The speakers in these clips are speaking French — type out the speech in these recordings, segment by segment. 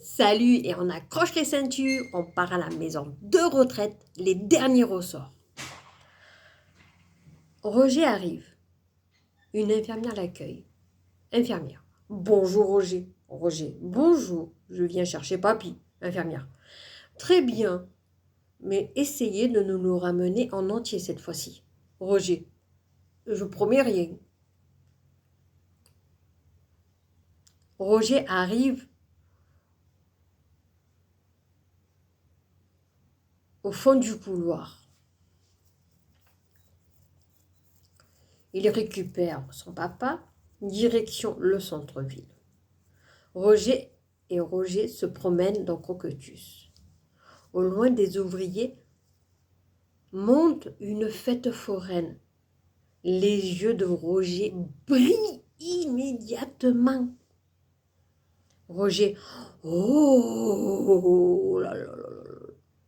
Salut et on accroche les ceintures, on part à la maison de retraite, les derniers ressorts. Roger arrive, une infirmière l'accueille. Infirmière, bonjour Roger. Roger, bonjour, je viens chercher papy. Infirmière, très bien, mais essayez de nous le ramener en entier cette fois-ci. Roger, je promets rien. Roger arrive au fond du couloir. Il récupère son papa, direction le centre-ville. Roger se promènent dans Croquetus. Au loin, des ouvriers montent une fête foraine. Les yeux de Roger brillent immédiatement. Roger, oh là là là là.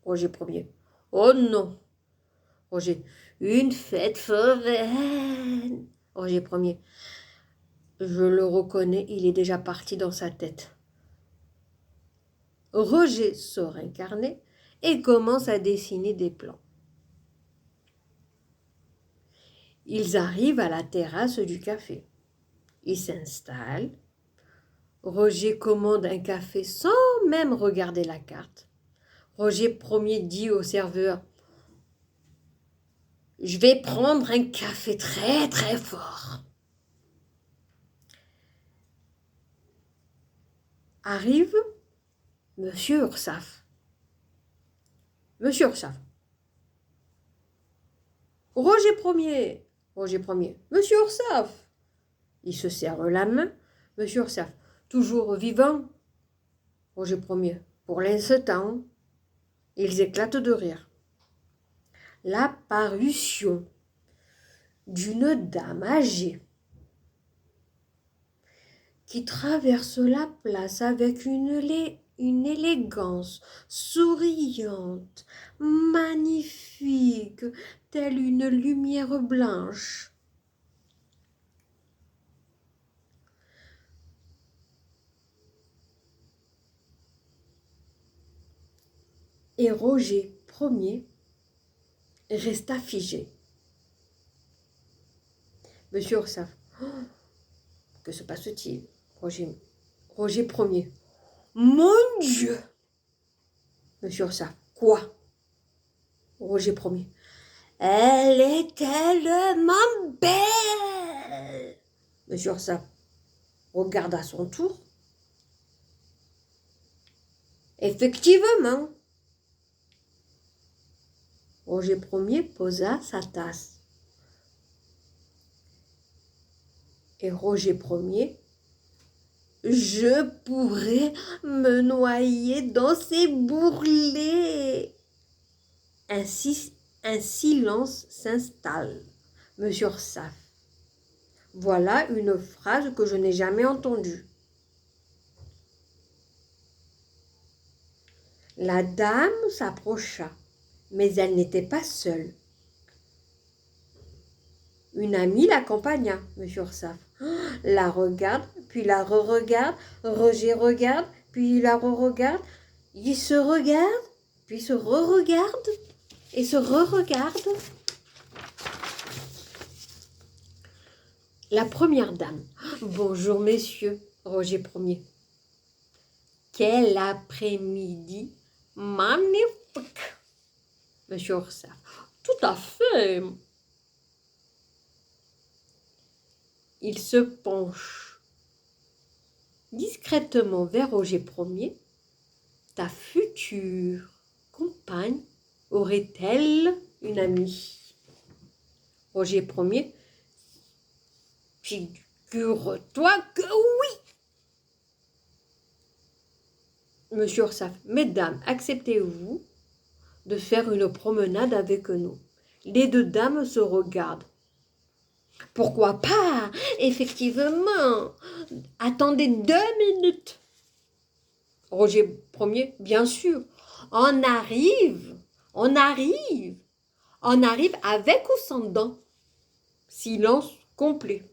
Roger premier, oh non. Roger, une fête foraine. Roger premier, je le reconnais, il est déjà parti dans sa tête. Roger sort incarné et commence à dessiner des plans. Ils arrivent à la terrasse du café. Ils s'installent. Roger commande un café sans même regarder la carte. Roger premier dit au serveur « Je vais prendre un café très très fort ». Arrive Monsieur Ursaf. Monsieur Ursaf. Roger premier. Monsieur Ursaf. Il se serre la main. Monsieur Ursaf. Toujours vivant. Roger premier. Pour l'instant. Ils éclatent de rire. L'apparition d'une dame âgée qui traverse la place avec une élégance souriante, magnifique, telle une lumière blanche. Et Roger premier resta figé. Monsieur Ursaf, oh, que se passe-t-il? Roger premier. Mon Dieu! Monsieur Ursaf, quoi? Roger premier. Elle est tellement belle! Monsieur Ursaf regarde à son tour. Effectivement. Roger premier posa sa tasse. Et Roger premier, je pourrais me noyer dans ces bourrelets. Ainsi, un silence s'installe. Monsieur Ursaf. Voilà une phrase que je n'ai jamais entendue. La dame s'approcha, mais elle n'était pas seule. Une amie l'accompagna, Monsieur Ursaf. La regarde, puis la re-regarde, Roger regarde, puis la re-regarde. Il se regarde, puis se re-regarde, et se re-regarde. La première dame. Bonjour messieurs, Roger premier. Quel après-midi magnifique, Monsieur Ursaf. Tout à fait. Il se penche discrètement vers Roger premier. Ta future compagne aurait-elle une amie? Roger premier. Figure-toi que oui. Monsieur Ursaf, mesdames, acceptez-vous de faire une promenade avec nous? Les deux dames se regardent. Pourquoi pas? Effectivement. Attendez 2 minutes. Roger premier, bien sûr. On arrive avec ou sans dents. Silence complet.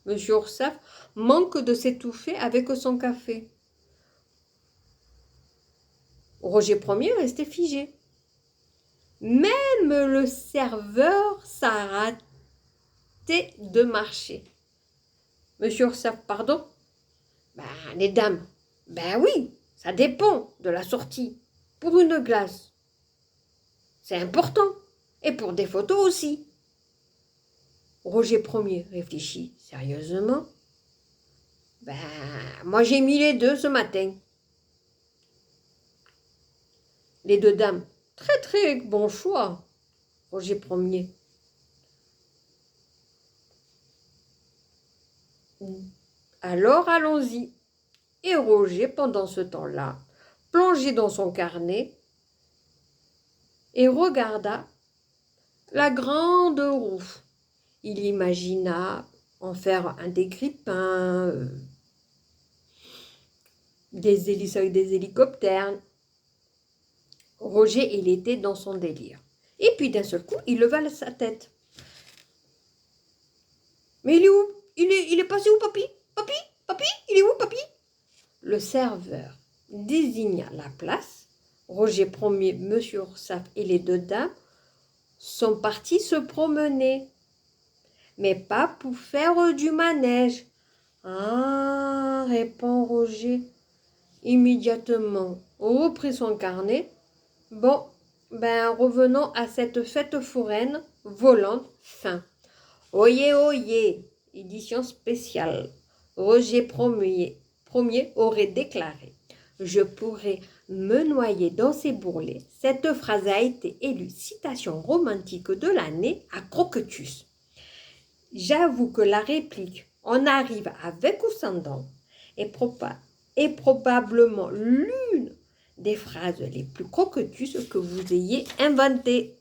Monsieur Ursaf manque de s'étouffer avec son café. Roger Ier restait figé. Même le serveur s'arrêtait de marcher. Monsieur Ursaf, pardon? Ben, les dames. Ben oui, ça dépend de la sortie. Pour une glace, c'est important. Et pour des photos aussi. Roger Ier réfléchit sérieusement. Ben, moi j'ai mis les deux ce matin. Les deux dames. Très très bon choix, Roger Ier. Alors allons-y. Et Roger, pendant ce temps-là, plongeait dans son carnet et regarda la grande roue. Il imagina en faire un dégripin, des hélices avec des hélicoptères. Roger, il était dans son délire. Et puis d'un seul coup, il leva sa tête. Mais il est où? Il est passé où, papy? Papy? Papy? Il est où, papy? Le serveur désigna la place. Roger Ier, Monsieur Ursaf et les deux dames sont partis se promener. Mais pas pour faire du manège. Ah, répond Roger. Immédiatement, reprit son carnet. Bon, ben revenons à cette fête foraine volante fin. Oyez, oyez, édition spéciale. Roger Ier aurait déclaré « Je pourrais me noyer dans ces bourrelets ». Cette phrase a été élue citation romantique de l'année à Croquetus. J'avoue que la réplique « On arrive avec ou sans dents » est probablement l'une des phrases les plus croquetus que vous ayez inventées.